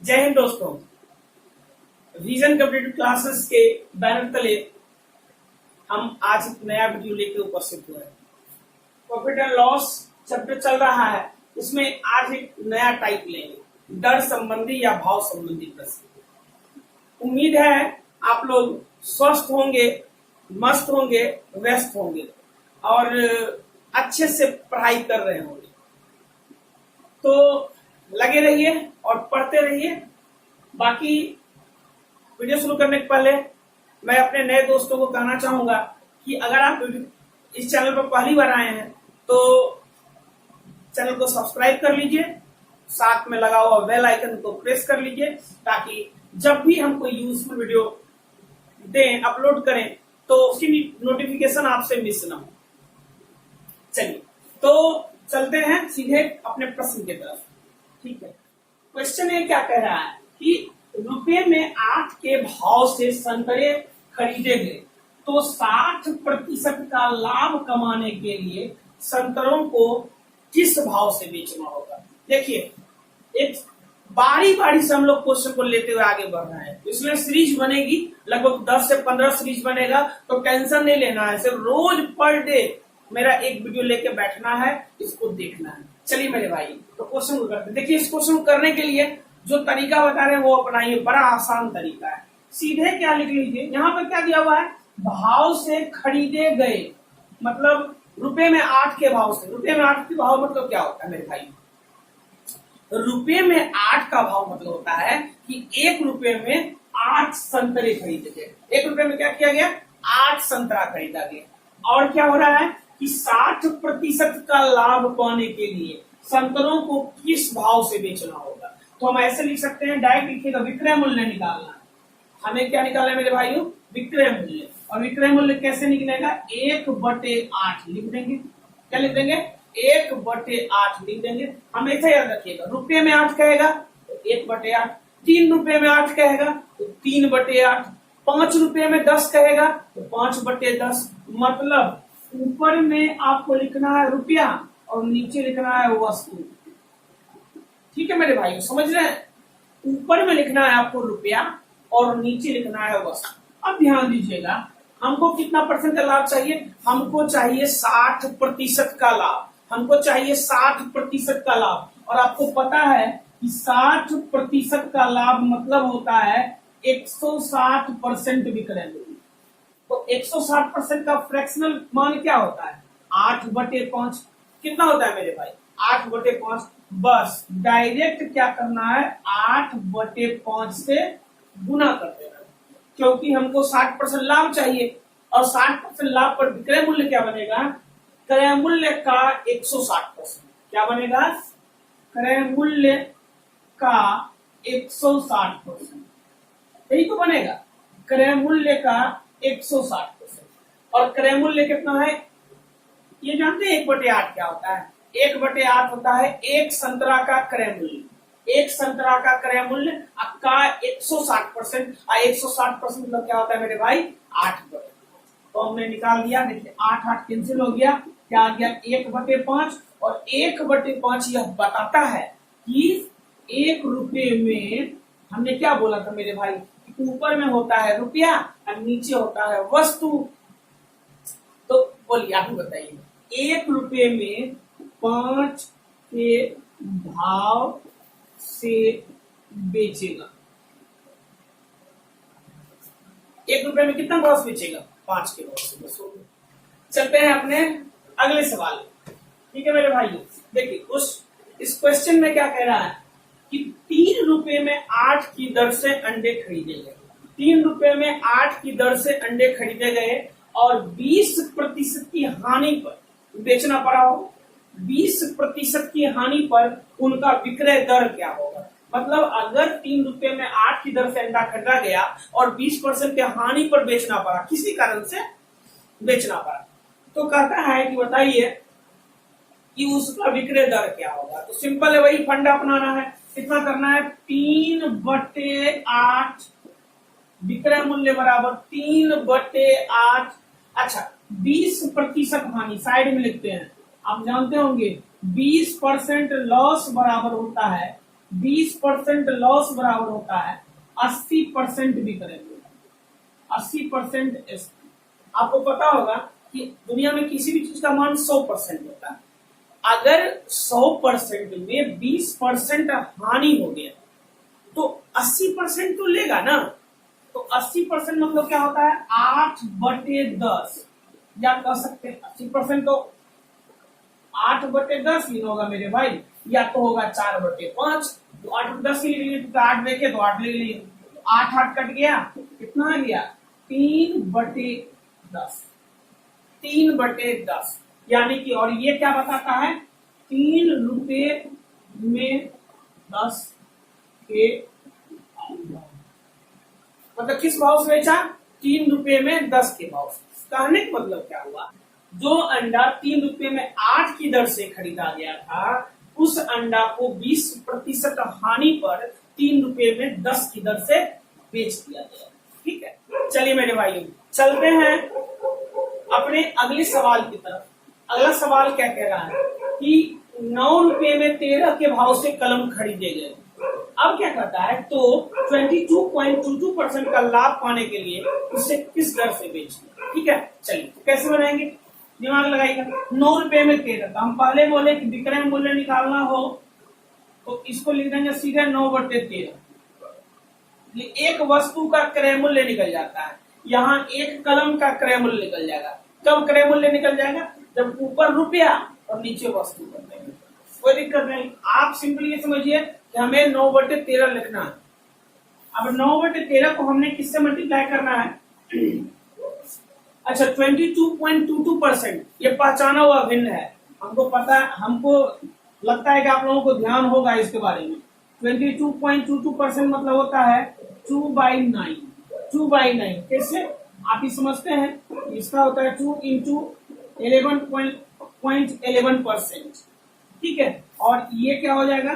जय हिंद दोस्तों। Vision competitive classes के बैनर तले हम आज एक नया वीडियो लेकर उपस्थित हुए हैं। प्रॉफिट एंड लॉस चैप्टर चल रहा है, उसमें आज एक नया टाइप लेंगे, दर संबंधी या भाव संबंधी प्रश्न। उम्मीद है आप लोग स्वस्थ होंगे, मस्त होंगे, व्यस्त होंगे और अच्छे से पढ़ाई कर रहे होंगे। तो लगे रहिए और पढ़ते रहिए। बाकी वीडियो शुरू करने के पहले मैं अपने नए दोस्तों को कहना चाहूंगा कि अगर आप इस चैनल पर पहली बार आए हैं तो चैनल को सब्सक्राइब कर लीजिए, साथ में लगा हुआ बेल आइकन को प्रेस कर लीजिए ताकि जब भी हम कोई यूजफुल वीडियो दें, अपलोड करें तो उसकी नोटिफिकेशन आपसे मिस ना हो। चलिए तो चलते हैं सीधे अपने प्रश्न की तरफ। ठीक है, क्वेश्चन ये क्या कह रहा है कि रुपये में 8 के भाव से संतरे खरीदे गए तो 60% का लाभ कमाने के लिए संतरों को किस भाव से बेचना होगा। देखिए, एक बारी बारी से हम लोग क्वेश्चन को लेते हुए आगे बढ़ रहे हैं। इसमें सीरीज बनेगी, लगभग 10 से 15 सीरीज बनेगा, तो टेंशन नहीं लेना है। सिर्फ रोज पर डे मेरा एक वीडियो लेके बैठना है, इसको देखना है। चलिए मेरे भाई, तो क्वेश्चन को करते हैं। देखिए, इस क्वेश्चन को करने के लिए जो तरीका बता रहे हैं वो अपनाइए, बड़ा आसान तरीका है। सीधे क्या लिख लीजिए, यहाँ पर क्या दिया हुआ है, भाव से खरीदे गए, मतलब रुपए में 8 के भाव से। रुपए में 8 के भाव मतलब क्या होता है मेरे भाई, रुपए में 8 का भाव मतलब होता है कि 1 रुपए में 8 संतरे खरीदे गए। 1 रुपए में क्या किया गया, 8 संतरा खरीदा गया। और क्या हो रहा है कि 60% का लाभ पाने के लिए संतरों को किस भाव से बेचना होगा। तो हम ऐसे लिख सकते हैं, डायरेक्ट लिखिएगा, विक्रय मूल्य निकालना है। हमें क्या निकालना है मेरे भाइयों, विक्रय मूल्य। और विक्रय मूल्य कैसे निकलेगा, 1/8 लिख देंगे। क्या लिख देंगे, 1/8 लिख देंगे। हमेशा याद रखिएगा, रुपये में 8 कहेगा तो 1/8, 3 रुपये में 8 कहेगा तो 3/8, 5 रुपये में 10 कहेगा तो 5/10। मतलब ऊपर में आपको लिखना है रुपया और नीचे लिखना है वस्तु। ठीक है मेरे भाई, समझ रहे हैं, ऊपर में लिखना है आपको रुपया और नीचे लिखना है वस्तु। अब ध्यान दीजिएगा, हमको कितना परसेंट का लाभ चाहिए, हमको चाहिए 60% का लाभ। हमको चाहिए 60% का लाभ। और आपको पता है कि 60% का लाभ मतलब होता है 160% विक्रय मूल्य। तो 160% का फ्रैक्शनल मान क्या होता है, 8/5। कितना होता है मेरे भाई, 8/5। बस डायरेक्ट क्या करना है, 8/5 से गुना कर देना, क्योंकि हमको 60% लाभ चाहिए। और 60% लाभ पर विक्रय मूल्य क्या बनेगा, क्रय मूल्य का 160%। क्या बनेगा, क्रय मूल्य का 160%। यही तो बनेगा, क्रय मूल्य का 160%। और क्रय मूल्य कितना है, ये जानते हैं 1/8 क्या होता है, 1/8 होता है एक संतरा का क्रय मूल्य। एक संतरा का क्रय मूल्य का 160%। 160% मतलब क्या होता है मेरे भाई, 8। तो हमने निकाल दिया, देखिए 8 कैंसिल हो गया, क्या आ गया 1/5। और 1/5 यह बताता है कि 1 रुपये में हमने क्या बोला था मेरे भाई, ऊपर में होता है रुपया और नीचे होता है वस्तु। तो बोलिए, आप बताइए, 1 रुपये में 5 के भाव से बेचेगा। 1 रुपये में कितना भाव से बेचेगा, 5 के भाव से। बस हो गया। चलते हैं अपने अगले सवाल। ठीक है मेरे भाइयों, देखिए इस क्वेश्चन में क्या कह रहा है कि 3 रुपये में 8 की दर से अंडे खरीदे गए। 3 रुपये में 8 की दर से अंडे खरीदे गए और 20% की हानि पर बेचना पड़ा हो। 20% की हानि पर उनका विक्रय दर क्या होगा। मतलब अगर 3 रुपये में 8 की दर से अंडा खरीदा गया और 20% की हानि पर बेचना पड़ा, किसी कारण से बेचना पड़ा, तो कहता है कि बताइए कि उसका विक्रय दर क्या होगा। तो सिंपल है, वही फंडा अपनाना है। कितना करना है, 3/8 विक्रय मूल्य बराबर 3/8। अच्छा, 20% हानि साइड में लिखते हैं। आप जानते होंगे 20% लॉस बराबर होता है 20% लॉस बराबर होता है 80% विक्रय मूल्य। 80% आपको पता होगा कि दुनिया में किसी भी चीज का मान 100% होता है। अगर 100% में 20% हानि हो गया तो 80% तो लेगा ना। तो 80% मतलब क्या होता है 8/10, या कह सकते हैं 80% तो 8/10 ही होगा मेरे भाई, या तो होगा 4/5। तो 8/10 ही ले लिए, 8 देखे तो 8 ले लिए, 8 कट गया, कितना आ गया 3/10। 3/10 यानी कि, और ये क्या बताता है 3 रुपए में 10 के, मतलब किस भाव से बेचा 3 रुपए में 10 के भाव से। कहने का मतलब क्या हुआ, जो अंडा 3 रुपए में 8 की दर से खरीदा गया था उस अंडा को 20% हानि पर 3 रुपए में 10 की दर से बेच दिया गया। ठीक है, चलिए मेरे भाइयों चलते हैं अपने अगले सवाल की तरफ। अगला सवाल क्या कह रहा है कि 9 रुपए में 13 के भाव से कलम खरीदे गए। अब क्या करता है तो 22.22% का लाभ पाने के लिए उसे किस दर से बेचना। ठीक है, चलिए तो कैसे बनाएंगे, दिमाग लगाइएगा। 9 रुपए में 13, तो हम पहले बोले कि विक्रय मूल्य निकालना हो तो इसको लिख देंगे सीधे 9/13। एक वस्तु का क्रय मूल्य निकल जाता है, यहाँ एक कलम का क्रय मूल्य निकल जाएगा। कब क्रय मूल्य निकल जाएगा, जब ऊपर रुपया और नीचे वस्तु कर देंगे, कोई दिक्कत नहीं। आप सिंपली ये समझिए कि हमें 9/13 लिखना है। अब 9/13 को हमने किससे मल्टीप्लाई करना है, अच्छा 22.22%, ये पहचाना हुआ भिन्न है, हमको पता है, हमको लगता है कि आप लोगों को ध्यान होगा इसके बारे में। 22.22% मतलब होता है 2/9। 2/9 कैसे आप ही समझते हैं, इसका होता है 2 इंटू 11.11%। ठीक है, और ये क्या हो जाएगा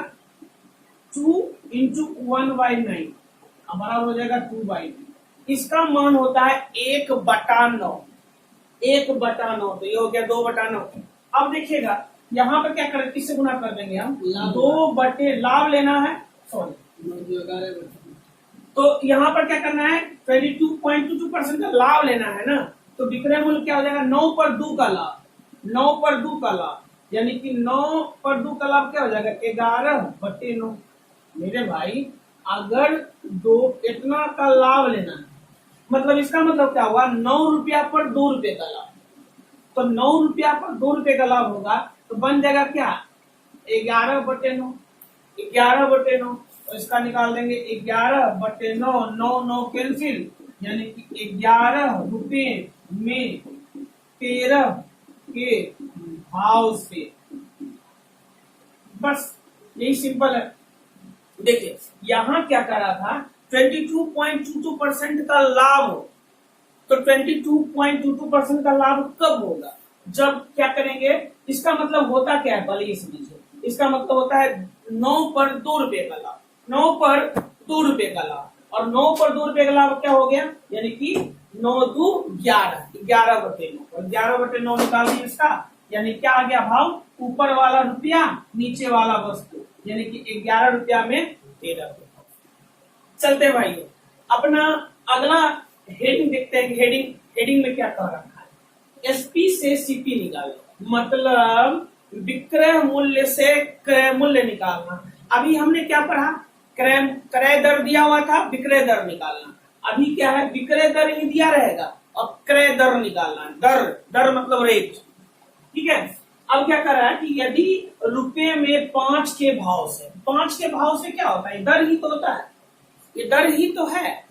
2 इंटू 1/9 बराबर हो जाएगा 2/9। इसका मान होता है 1/9। 1/9 तो ये हो गया 2/9। अब देखिएगा यहाँ पर क्या करें, किससे गुना कर देंगे हम, 2 लाभ लेना है, सॉरी, तो यहाँ पर क्या करना है 22.22% का लाभ लेना है ना। तो विक्रय मूल्य क्या हो जाएगा 9/2 का लाभ। 9/2 का लाभ यानी कि 9/2 का लाभ क्या हो जाएगा 11/9। मेरे भाई अगर इतना का लाभ लेना है, मतलब इसका मतलब क्या हुआ 9 रुपया पर 2 रुपए का लाभ। तो 9 रुपया पर 2 रुपए का लाभ होगा तो बन जाएगा क्या 11/9। 11/9 तो इसका निकाल देंगे 11/9, 9 कैंसिल, यानी कि 11 रुपए में 13 के भाव से। बस यही सिंपल है। देखिए यहां क्या कर रहा था 22.22% का लाभ हो, तो 22.22% का लाभ कब होगा, जब क्या करेंगे, इसका मतलब होता क्या है पहले ये समझिए। इसका मतलब होता है 9 पर 2 रुपए का लाभ। 9 पर 2 रुपए का लाभ, और 9 पर 2 रुपए का लाभ क्या हो गया, यानी कि 9 2 11, 11/9, और 11/9 निकाल दिए इसका, यानी क्या आ गया भाव, ऊपर वाला रुपया नीचे वाला वस्तु, यानी कि 11 रुपया में 13 रुपया। चलते भाई अपना अगला हेडिंग देखते हैं कि हेडिंग में क्या कह रखा है। एसपी से सीपी निकालो, मतलब विक्रय मूल्य से क्रय मूल्य निकालना। अभी हमने क्या पढ़ा, क्रय दर दिया हुआ था, विक्रय दर निकालना। अभी क्या है, विक्रय दर ही दिया रहेगा और क्रय दर निकालना। दर मतलब रेट। ठीक है, अब क्या कर रहा है कि यदि रुपए में 5 के भाव से, 5 के भाव से क्या होता है, दर ही तो होता है, ये दर ही तो है।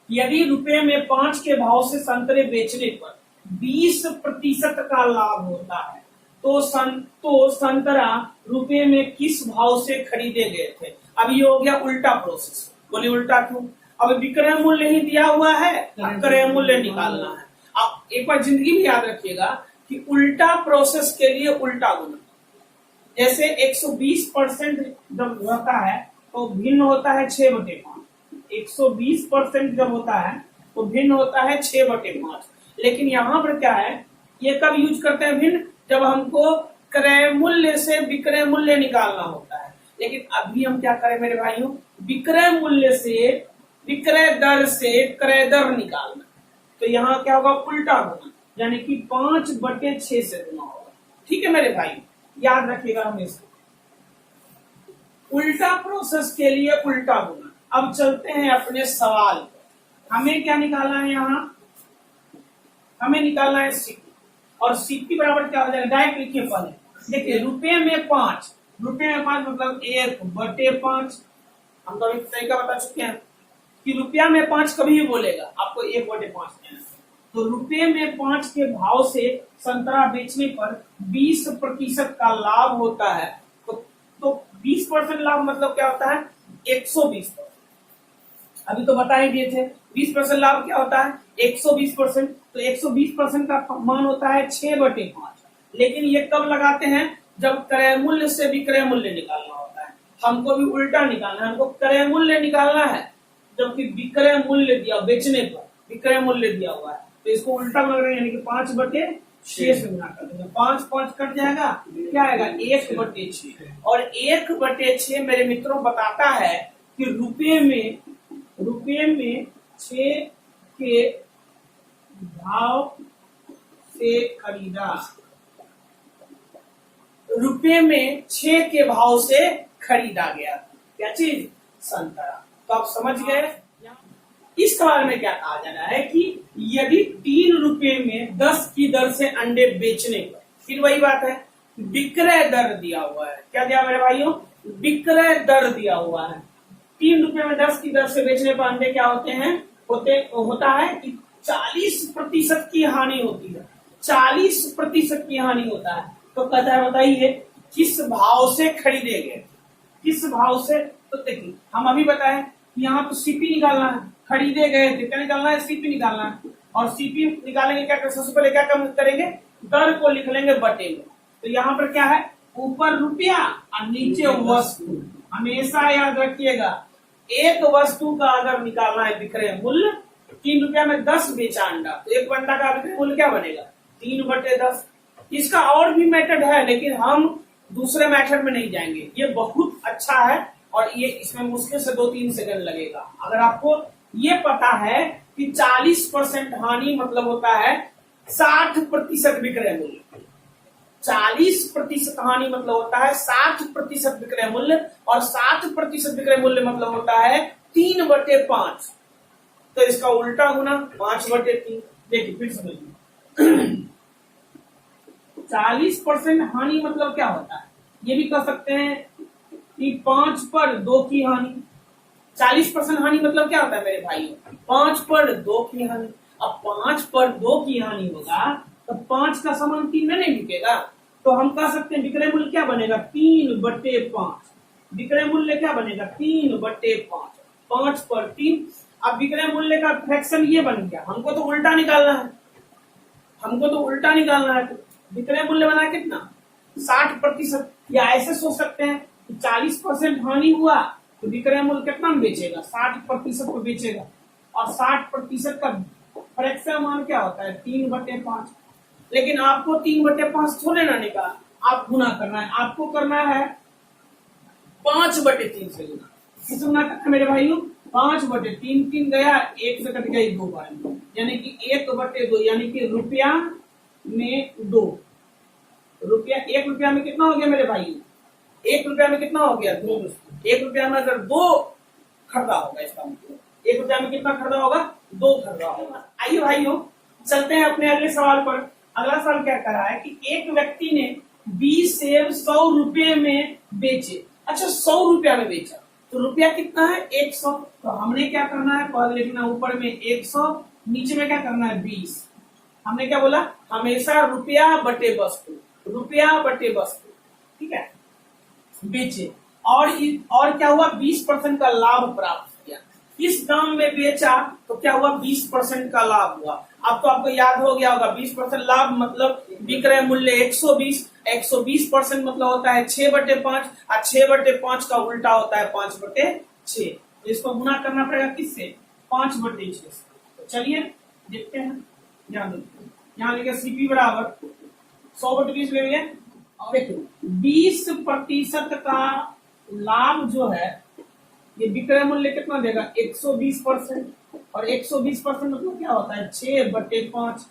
यदि रुपए में 5 के भाव से संतरे बेचने पर 20% का लाभ होता है तो संतरा रुपए में किस भाव से खरीदे गए थे। अब ये हो गया उल्टा प्रोसेस। बोले उल्टा क्यों, अब विक्रय मूल्य ही दिया हुआ है, क्रय मूल्य निकालना है। अब एक बार जिंदगी में याद रखिएगा कि उल्टा प्रोसेस के लिए उल्टा गुना। जैसे 120% जब होता है तो भिन्न होता है 6/5। 120% जब होता है तो भिन्न होता है 6/5। लेकिन यहाँ पर क्या है, ये कब यूज करते हैं भिन्न, जब हमको क्रय मूल्य से विक्रय मूल्य निकालना होता है। लेकिन अभी हम क्या करें मेरे भाइयों, विक्रय मूल्य से विक्रय दर से क्रय दर निकालना। तो यहाँ क्या होगा, उल्टा गुना, यानी कि 5/6 से गुना होगा। ठीक है मेरे भाई, याद रखिएगा हमेशा, उल्टा प्रोसेस के लिए उल्टा गुना। अब चलते हैं अपने सवाल पर। हमें क्या निकालना है, यहाँ हमें निकालना है सीपी, और सीपी बराबर क्या हो जाएगा, डायरेक्ट लिखिए पहले। देखिए रुपये में 5, रुपये में 5 मतलब 1/5। हम तो अभी तरीका बता चुके हैं कि रुपया में 5 कभी भी बोलेगा, आपको 1/5 देना। तो रुपये में 5 के भाव से संतरा बेचने पर 20% का लाभ होता है। तो 20% लाभ मतलब क्या होता है, 120%। अभी तो बता ही दिए थे 20% लाभ क्या होता है, 120%। तो 120% का मान होता है 6/5। लेकिन ये कब लगाते हैं, जब क्रय मूल्य से विक्रय मूल्य निकालना होता है। हमको भी उल्टा निकालना है, हमको क्रय मूल्य निकालना है, जबकि विक्रय मूल्य दिया, बेचने पर विक्रय मूल्य दिया हुआ है। तो इसको उल्टा बना रहे हैं, यानी कि 5/6 से गुना कर देंगे। 5 कट जाएगा, क्या आएगा 1/6। और 1/6 मेरे मित्रों बताता है कि रुपये में 6 के भाव से खरीदा, रुपये में 6 के भाव से खरीदा गया क्या चीज, संतरा। तो आप समझ गए। इस सवाल में क्या कहा जा रहा है कि यदि 3 रुपये में 10 की दर से अंडे बेचने पर, फिर वही बात है, विक्रय दर दिया हुआ है। क्या दिया मेरे भाइयों, विक्रय दर दिया हुआ है। 3 रुपये में 10 की दर से बेचने पर अंडे क्या होते हैं, होता है कि 40% की हानि होती है, 40% की हानि होता है। तो कहता है बताइए किस भाव से खरीदे गए, किस भाव से। तो देखिए हम अभी बताएं यहाँ तो सीपी निकालना है, खरीदे गए थे, क्या निकालना है, सीपी निकालना है। और सीपी निकालेंगे क्या, सबसे पहले क्या करेंगे, दर को लिख लेंगे बटे में। तो यहाँ पर क्या है, ऊपर रुपया और नीचे वस्तु। हमेशा याद रखिएगा, एक वस्तु का अगर निकालना है विक्रय मूल्य, 3 रुपया में 10 बेचा अंडा, तो 1 अंडा का विक्रय मूल्य क्या बनेगा, 3/10। इसका और भी मेथड है, लेकिन हम दूसरे मेथड में नहीं जाएंगे। ये बहुत अच्छा है और ये इसमें मुश्किल से 2-3 सेकंड लगेगा। अगर आपको ये पता है कि 40% हानि मतलब होता है 60% विक्रय मूल्य, 40% हानि मतलब होता है 60% विक्रय मूल्य, और 60% विक्रय मूल्य मतलब होता है 3/5। तो इसका उल्टा गुना 5/3। देखिए फिर समझिए 40% हानि मतलब क्या होता है, ये भी कह सकते हैं कि 5/2 की हानि। 40% हानि मतलब क्या होता है मेरे भाई, 5/2 की हानि। अब 5/2 की हानि होगा तो 5 का समान 3 में नहीं बिकेगा। तो हम कह सकते हैं विक्रय मूल्य क्या बनेगा, 3/5। विक्रय मूल्य क्या बनेगा, 3/5, 5/3। अब विक्रय मूल्य का फ्रैक्शन ये बन गया, हमको तो उल्टा निकालना है, हमको तो उल्टा निकालना है। विक्रय मूल्य बना कितना, 60%। या ऐसे सोच सकते हैं कि 40% हानि हुआ तो विक्रय मूल्य कितना में बेचेगा, 60% को बेचेगा। और 60% का फ्रैक्शन मान क्या होता है, 3/5। लेकिन आपको 3/5 थोड़े ना निकाला, आप गुना करना है, आपको करना है 5/3 से गुना। किस गुना करना है मेरे भाइयों, 5/3। 3 गया, 1 से कट गई 2 बार, यानी कि 1/2, यानी कि रुपया में 2 रुपया। 1 रुपया में कितना हो गया मेरे भाई, 1 रुपया में कितना हो गया, 2। 1 रुपया में अगर 2 खरीदा होगा, इसका मतलब 1 रुपया में कितना खरीदा होगा, 2 खरीदा होगा। आइए भाइयों चलते हैं अपने अगले सवाल पर। अगला सवाल क्या कर रहा है कि एक व्यक्ति ने 20 सेब 100 रुपये में बेचे। अच्छा 100 रुपया में बेचा, तो रुपया कितना है, 100। तो हमने क्या करना है, पहले लिखना ऊपर में 100, नीचे में क्या करना है 20। हमने क्या बोला, हमेशा रुपया बटे वस्तु, रुपया बटे वस्तु, ठीक है, बेचे। और क्या हुआ, 20% का लाभ प्राप्त किया। इस दाम में बेचा तो क्या हुआ, 20% का लाभ हुआ। अब तो आपको याद हो गया होगा 20% लाभ मतलब विक्रय मूल्य 120, 120% मतलब होता है 6/5, और 6/5 का उल्टा होता है 5/6। तो इसको गुना करना पड़ेगा किससे, 5/6 से। तो चलिए देखते हैं, यहाँ लिखे सीपी बराबर 100/20 ले लिए। और देखिए 20% का लाभ जो है ये विक्रय मूल्य कितना देगा 120%। और 120% मतलब क्या होता है 6/5,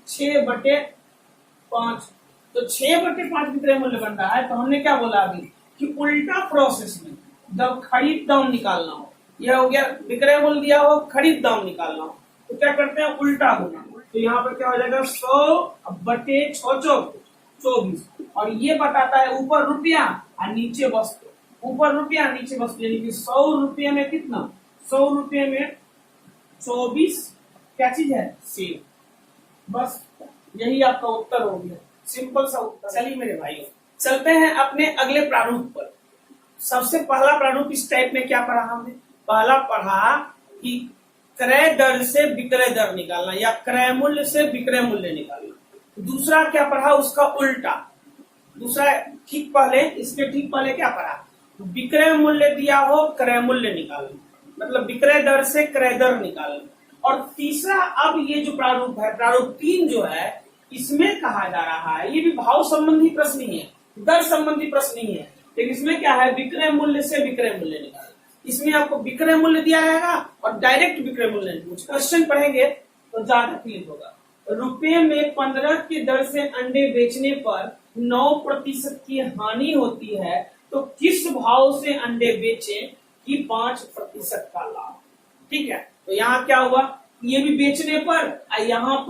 6/5। तो 6/5 विक्रय मूल्य बन रहा है। तो हमने क्या बोला अभी कि उल्टा प्रोसेस में जब खरीद दाम निकालना हो, यह हो गया विक्रय मूल्य दिया हो, खरीद दाम निकालना हो, तो क्या करते हैं उल्टा गुना। तो यहाँ पर क्या हो जाएगा 100/6 24। और ये बताता है ऊपर रुपया और नीचे वस्तु, ऊपर रुपया नीचे वस्तु, यानी कि 100 रुपये में कितना 100 रुपये में 24 क्या चीज है सेब। बस यही आपका उत्तर हो गया, सिंपल सा उत्तर। चलिए मेरे भाइयों चलते हैं अपने अगले प्रारूप पर। सबसे पहला प्रारूप इस टाइप में क्या पढ़ा हमने, पहला पढ़ा कि क्रय दर से विक्रय दर निकालना या क्रय मूल्य से विक्रय मूल्य निकालना। दूसरा क्या पढ़ा उसका उल्टा, दूसरा ठीक पहले, इसके ठीक पहले क्या पढ़ा विक्रय मूल्य दिया हो क्रय मूल्य निकालना, मतलब विक्रय दर से क्रय दर निकालना। और तीसरा अब ये जो प्रारूप है, प्रारूप 3 जो है, इसमें कहा जा रहा है, ये भी भाव संबंधी प्रश्न ही है, दर संबंधी प्रश्न ही है, लेकिन इसमें क्या है विक्रय मूल्य से विक्रय मूल्य निकालना। इसमें आपको विक्रय मूल्य दिया रहेगा और डायरेक्ट विक्रय मूल्य कुछ क्वेश्चन पढ़ेंगे तो ज्यादा क्लियर होगा। रुपये में 15 की दर से अंडे बेचने पर 9% की हानि होती है, तो किस भाव से अंडे बेचे कि 5% का लाभ। ठीक है, तो यहाँ क्या हुआ, ये भी बेचने पर यहाँ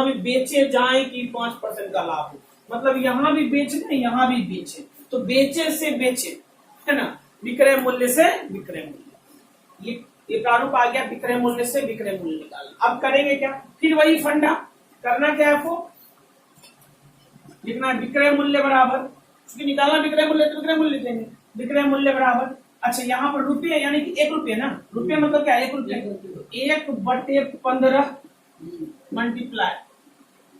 भी बेचे जाए कि 5% का लाभ हो, मतलब यहाँ भी बेचने यहाँ भी बेचे, तो बेचे से बेचे है ना, विक्रय मूल्य से विक्रय मूल्य। ये प्रारूप आ गया विक्रय मूल्य से विक्रय मूल्य निकालना। अब करेंगे क्या, फिर वही फंडा करना क्या है आपको, लिखना विक्रय मूल्य बराबर, क्योंकि निकालना विक्रय मूल्य तो विक्रय मूल्य देंगे, विक्रय मूल्य बराबर। अच्छा यहाँ पर रुपये यानी कि 1 रुपये ना, रुपये मतलब क्या 1 रुपये, 1/15 मल्टीप्लाई।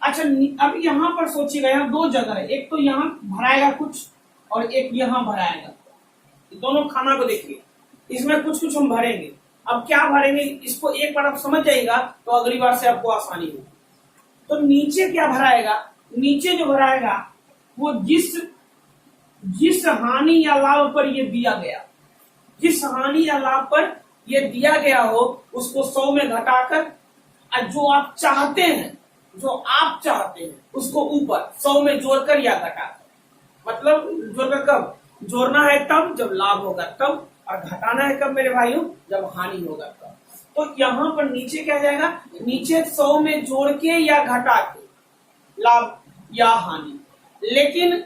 अच्छा अब यहाँ पर सोचिएगा, यहाँ 2 जगह है, एक तो यहाँ भराएगा कुछ और एक यहाँ भराएगा, दोनों खाना को देखिए, इसमें कुछ कुछ हम भरेंगे। अब क्या भरेंगे इसको एक बार आप समझ जाएगा तो अगली बार से आपको आसानी होगी। तो नीचे क्या भराएगा, नीचे जो भराएगा वो जिस हानि या लाभ पर ये दिया गया, जिस हानि या लाभ पर ये दिया गया हो उसको 100 में घटाकर, जो आप चाहते हैं उसको ऊपर 100 में जोड़कर या घटाकर, मतलब जोड़कर कब जोड़ना है तब जब लाभ होगा तब, और घटाना है कब मेरे भाइयों जब हानि होगा तब। तो यहाँ पर नीचे क्या जाएगा, नीचे 100 में जोड़ के या घटा के लाभ या हानि, लेकिन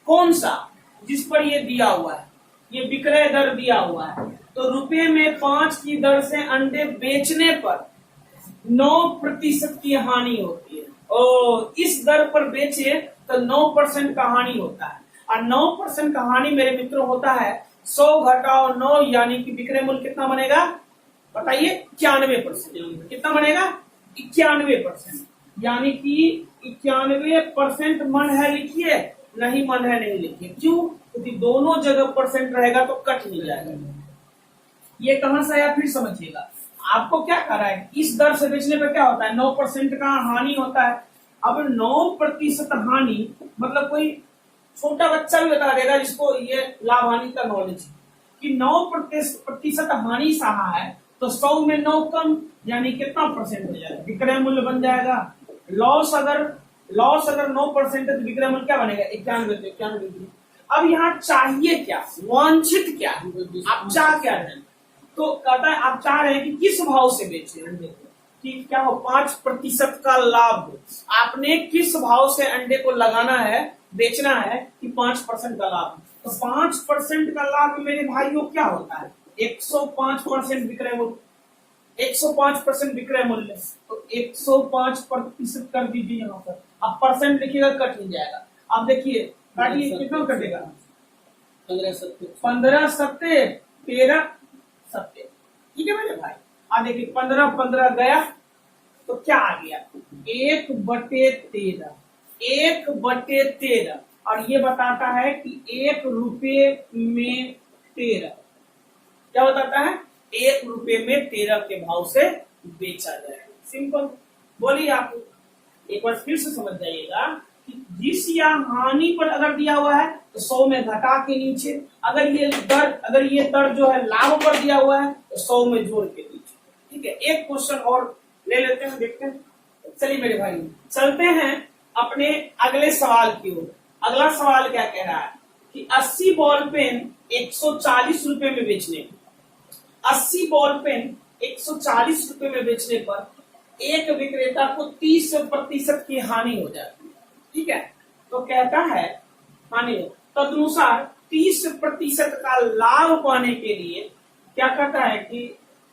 कौन सा जिस पर ये दिया हुआ है, ये विक्रय दर दिया हुआ है, तो रुपये में 5 की दर से अंडे बेचने पर 9% की हानि होती है। और इस दर पर बेचे तो 9% का हानि होता है, और 9% का हानि मेरे मित्रों होता है 100 घटाओ 9, यानी कि विक्रय मूल्य कितना बनेगा बताइए 91%। कितना बनेगा 91%, यानी कि 91% मन है लिखिए, नहीं मन है नहीं लिखिए। क्यों, क्योंकि दोनों जगह परसेंट रहेगा तो कट नहीं जाएगा। ये कहां से आया फिर समझिएगा, आपको क्या कर रहा है, इस दर से बेचने पर क्या होता है 9% का हानि होता है। अब 9% हानि मतलब कोई छोटा बच्चा भी बता देगा जिसको ये लाभ हानि का नॉलेज है कि 9% हानि सहा है, तो 100 में 9 कम, यानी कितना परसेंट हो जाएगा, विक्रय मूल्य बन जाएगा। लॉस अगर 9% है तो विक्रय मूल्य क्या बनेगा 91। अब यहाँ चाहिए क्या, वांछित क्या, आप चाह क्या रहे हैं, तो कहता है आप चाह रहे हैं कि किस भाव से बेचे अंडे को, कि क्या हो 5% का लाभ हो। आपने किस भाव से अंडे को लगाना है, बेचना है कि 5% का लाभ। तो 5% का लाभ मेरे भाइयों क्या होता है 105% विक्रय मूल्य, 105% विक्रय मूल्य, तो 105% कर दीजिए यहाँ पर। अब परसेंट लिखिएगा कट नहीं जाएगा। अब देखिए काटिए कितना कटेगा 15 सत्ते 13 सत्ते, ठीक है मेरे भाई। अब देखिए 15 गया तो क्या आ गया 1/13, 1/13, और ये बताता है कि 1 रुपये में 13, क्या बताता है 1 रुपये में 13 के भाव से बेचा जाएगा। सिंपल, बोलिए आप एक बार फिर से समझ जाइएगा कि जिस या हानि पर अगर दिया हुआ है तो 100 में घटा के नीचे, अगर ये दर जो है लाभ पर दिया हुआ है तो 100 में जोड़ के नीचे। ठीक है, एक क्वेश्चन और ले लेते हैं, देखते हैं। चलिए मेरे भाई चलते हैं अपने अगले सवाल की ओर। अगला सवाल क्या कह रहा है कि 80 बॉल पेन 140 रुपए में बेचने, 80 बॉल पेन 140 रुपए में बेचने पर एक विक्रेता को 30% की हानि हो जाती है। ठीक है, तो कहता है हानि तदनुसार 30% का लाभ पाने के लिए क्या करता है कि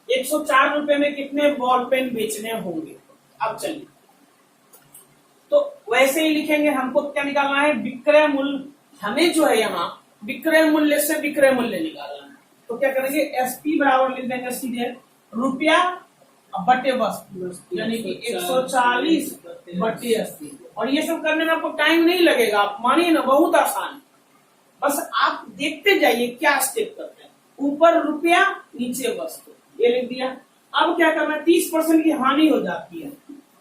104 रुपए में कितने बॉल पेन बेचने होंगे। अब चलिए, तो वैसे ही लिखेंगे, हमको क्या निकालना है, विक्रय मूल्य। हमें जो है यहाँ विक्रय मूल्य से विक्रय मूल्य निकालना है, तो क्या करेंगे, एसपी बराबर लिख देंगे सीधे रुपया बटे वस्तु, यानी कि 140 बटे 80। और ये सब करने में आपको टाइम नहीं लगेगा, आप मानिए ना, बहुत आसान। बस आप देखते जाइए क्या स्टेप करते हैं, ऊपर रुपया नीचे वस्तु, ये लिख दिया। अब क्या करना है, 30% की हानि हो जाती है।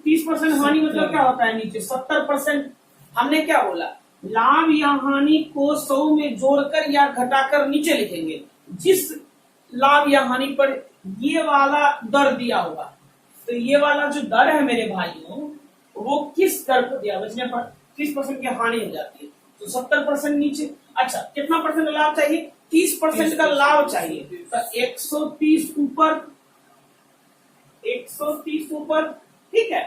30% हानि मतलब क्या होता है, नीचे 70%। हमने क्या बोला, लाभ या हानि को 100 में जोड़कर या घटाकर नीचे लिखेंगे। जिस लाभ या हानि पर ये वाला दर दिया होगा, तो ये वाला जो दर है मेरे भाइयों, वो किस दर पर दिया, बचने पर 30% की हानि हो जाती है, तो 70% नीचे। अच्छा, कितना परसेंट लाभ चाहिए, 30% का लाभ चाहिए, तो 130 ऊपर, 130 ऊपर। ठीक है,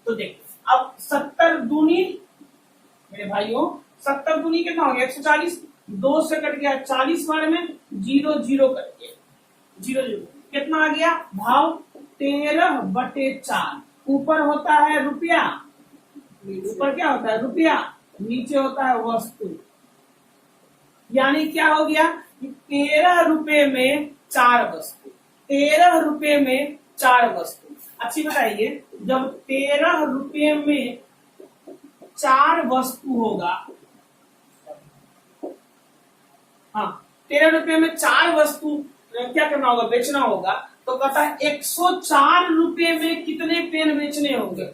तो देखो अब 70 दूनी मेरे भाइयों, 70 दूनी कितना हो गया, 140, 2 से कट गया 40 बार में, 0 0 कट गया, 0 0 कितना आ गया, भाव 13/4। ऊपर होता है रुपया, ऊपर क्या होता है रुपया, नीचे होता है वस्तु, यानी क्या हो गया कि 13 रुपए में 4 वस्तु, 13 रुपए में 4 वस्तु। अच्छी बताइए, जब 13 रुपए में 4 वस्तु होगा, हाँ 13 रुपए में 4 वस्तु क्या करना होगा, बेचना होगा, तो कहता है 104 रुपए में कितने पेन बेचने होंगे।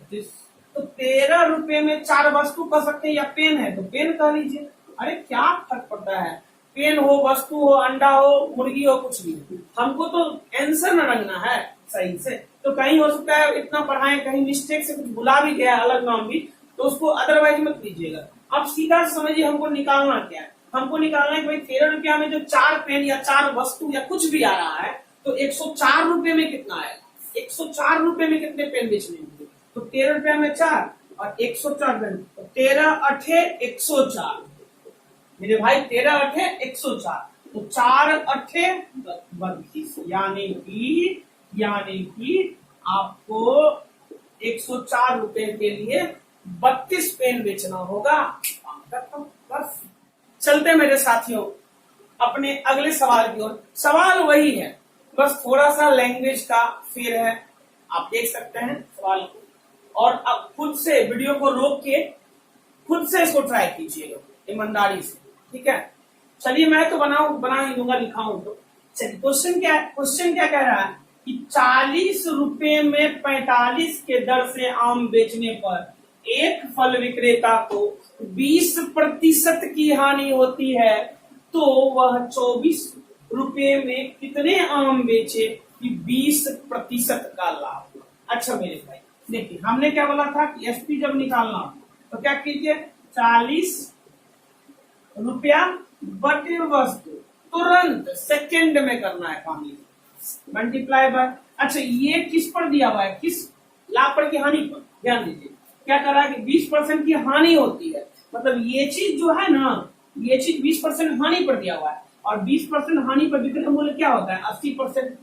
तो 13 रुपए में 4 वस्तु कह सकते हैं, या पेन है तो पेन कह लीजिए। अरे क्या फर्क पड़ता है, पेन हो, वस्तु हो, अंडा हो, मुर्गी हो, कुछ भी, हमको तो आंसर न रखना है सही से। तो कहीं हो सकता है इतना पढ़ाएं, कहीं मिस्टेक से कुछ भुला भी गया अलग नाम भी, तो उसको अदरवाइज मत लीजिएगा। अब सीधा समझिए हमको निकालना क्या है, हमको निकालना है भाई 13 रुपया में जो 4 पेन या 4 वस्तु या कुछ भी आ रहा है, तो 104 रुपए में कितना है, 104 रुपए में कितने पेन बेचने होंगे। तो 13 रुपया में 4 और 104 पेन, तो 13 अठे 104 मेरे भाई, 13 अठे 104, तो 4 अठे 32, यानी कि आपको 104 रुपए के लिए 32 पेन बेचना होगा। बस चलते मेरे साथियों अपने अगले सवाल की ओर। सवाल वही है, बस थोड़ा सा लैंग्वेज का फेर है, आप देख सकते हैं सवाल को, और अब खुद से वीडियो को रोक के खुद से इसको ट्राई कीजिएगा ईमानदारी से। ठीक है, चलिए मैं तो बना ही दूंगा, लिखाऊं तो। चलिए क्वेश्चन क्या कह रहा है कि 40 रुपए में 45 के दर से आम बेचने पर एक फल विक्रेता को 20% की हानि होती है, तो वह 24 रुपए में कितने आम बेचे कि 20% का लाभ। अच्छा मेरे भाई देखिए, हमने क्या बोला था कि एसपी जब निकालना तो क्या कीजिए, 40 रुपया बटे वस्तु, तुरंत सेकंड में करना है काम, मल्टीप्लाई बाय। अच्छा ये किस पर दिया हुआ है, किस लाभ पर की हानि पर, ध्यान दीजिए क्या कर रहा है कि 20% की हानि होती है, मतलब ये चीज जो है ना, ये चीज 20% हानि पर दिया हुआ है, और 20% हानि पर विक्रय मूल्य क्या होता है 80%।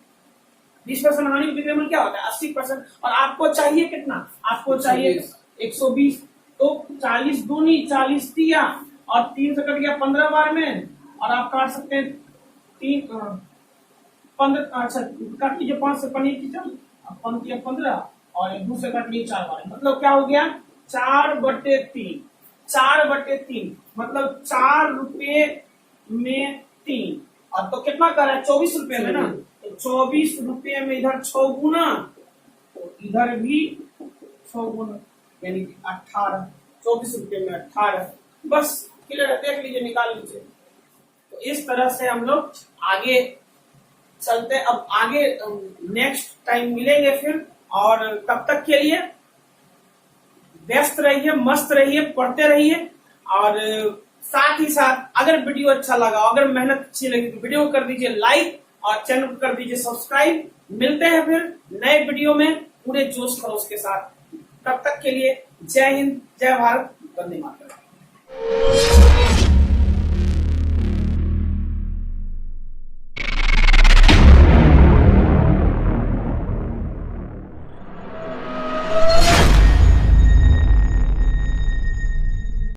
20% हानि पर विक्रय मूल्य क्या होता है 80%, और आपको चाहिए कितना, आपको चाहिए 120, तो 40 दूनी 40 दिया, और 3 से कट गया 15 बार में, और आप काट सकते हैं 15, अच्छा काट लीजिए 5 से 15 की चल, 15 और 2 से काट लिए 4 बार, मतलब क्या हो गया 4/3, 4/3 मतलब 4 रुपए में 3, और तो कितना कर रहा है 24 रुपए में ना, तो 24 रुपए में इधर 6 गुना, तो इधर भी 6 गुना, यानी कि 18 ₹24 में 18, बस क्लियर है, देख लीजिए, निकाल लीजिए। तो इस तरह से हम लोग आगे चलते, अब आगे नेक्स्ट टाइम मिलेंगे फिर, और तब तक के लिए व्यस्त रहिए, मस्त रहिए, पढ़ते रहिए, और साथ ही साथ अगर वीडियो अच्छा लगा, अगर मेहनत अच्छी लगी तो वीडियो को कर दीजिए लाइक और चैनल को कर दीजिए सब्सक्राइब। मिलते हैं फिर नए वीडियो में पूरे जोश खरोश के साथ। तब तक के लिए जय हिंद, जय भारत, वंदे मातरम।